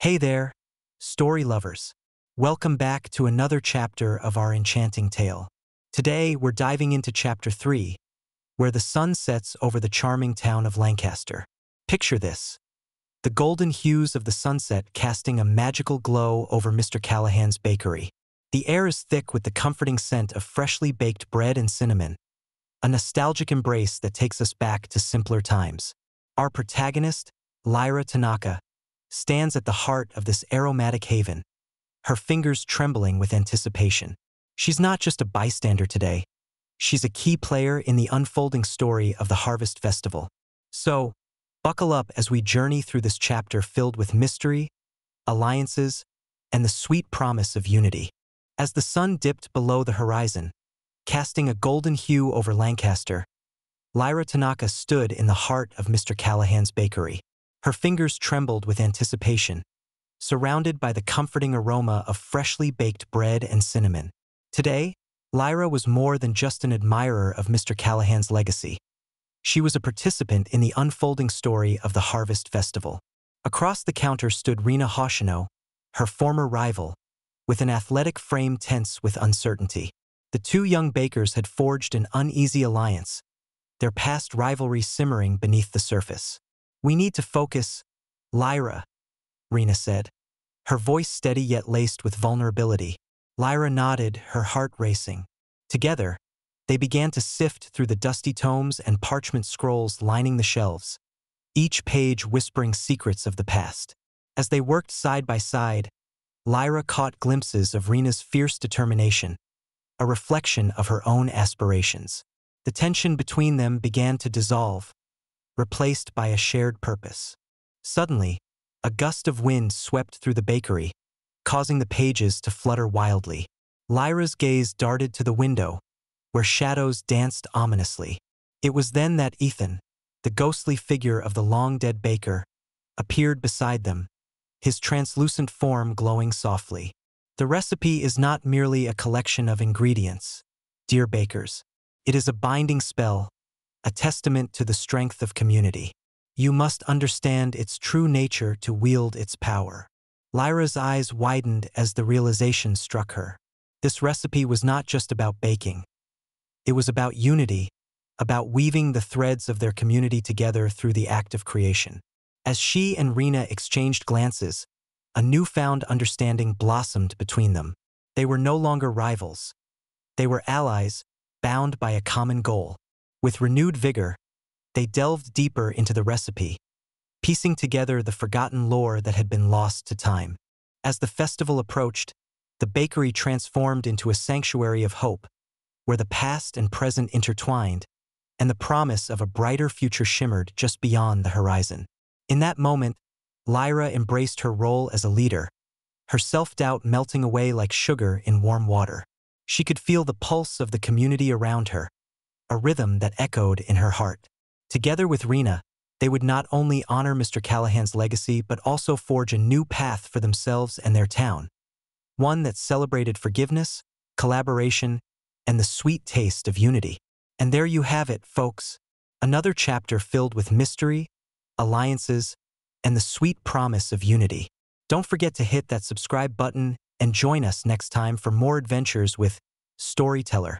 Hey there, story lovers. Welcome back to another chapter of our enchanting tale. Today, we're diving into Chapter 3, where the sun sets over the charming town of Lancaster. Picture this: the golden hues of the sunset casting a magical glow over Mr. Callahan's bakery. The air is thick with the comforting scent of freshly baked bread and cinnamon, a nostalgic embrace that takes us back to simpler times. Our protagonist, Lyra Tanaka, stands at the heart of this aromatic haven, her fingers trembling with anticipation. She's not just a bystander today. She's a key player in the unfolding story of the Harvest Festival. So, buckle up as we journey through this chapter filled with mystery, alliances, and the sweet promise of unity. As the sun dipped below the horizon, casting a golden hue over Lancaster, Lyra Tanaka stood in the heart of Mr. Callahan's bakery. Her fingers trembled with anticipation, surrounded by the comforting aroma of freshly baked bread and cinnamon. Today, Lyra was more than just an admirer of Mr. Callahan's legacy. She was a participant in the unfolding story of the Harvest Festival. Across the counter stood Rena Hoshino, her former rival, with an athletic frame tense with uncertainty. The two young bakers had forged an uneasy alliance, their past rivalry simmering beneath the surface. "We need to focus, Lyra," Rena said, her voice steady yet laced with vulnerability. Lyra nodded, her heart racing. Together, they began to sift through the dusty tomes and parchment scrolls lining the shelves, each page whispering secrets of the past. As they worked side by side, Lyra caught glimpses of Rena's fierce determination, a reflection of her own aspirations. The tension between them began to dissolve, replaced by a shared purpose. Suddenly, a gust of wind swept through the bakery, causing the pages to flutter wildly. Lyra's gaze darted to the window, where shadows danced ominously. It was then that Ethan, the ghostly figure of the long-dead baker, appeared beside them, his translucent form glowing softly. "The recipe is not merely a collection of ingredients, dear bakers. It is a binding spell, a testament to the strength of community. You must understand its true nature to wield its power." Lyra's eyes widened as the realization struck her. This recipe was not just about baking. It was about unity, about weaving the threads of their community together through the act of creation. As she and Rena exchanged glances, a newfound understanding blossomed between them. They were no longer rivals. They were allies, bound by a common goal. With renewed vigor, they delved deeper into the recipe, piecing together the forgotten lore that had been lost to time. As the festival approached, the bakery transformed into a sanctuary of hope, where the past and present intertwined, and the promise of a brighter future shimmered just beyond the horizon. In that moment, Lyra embraced her role as a leader, her self-doubt melting away like sugar in warm water. She could feel the pulse of the community around her, a rhythm that echoed in her heart. Together with Rena, they would not only honor Mr. Callahan's legacy but also forge a new path for themselves and their town, one that celebrated forgiveness, collaboration, and the sweet taste of unity. And there you have it, folks, another chapter filled with mystery, alliances, and the sweet promise of unity. Don't forget to hit that subscribe button and join us next time for more adventures with Storyteller.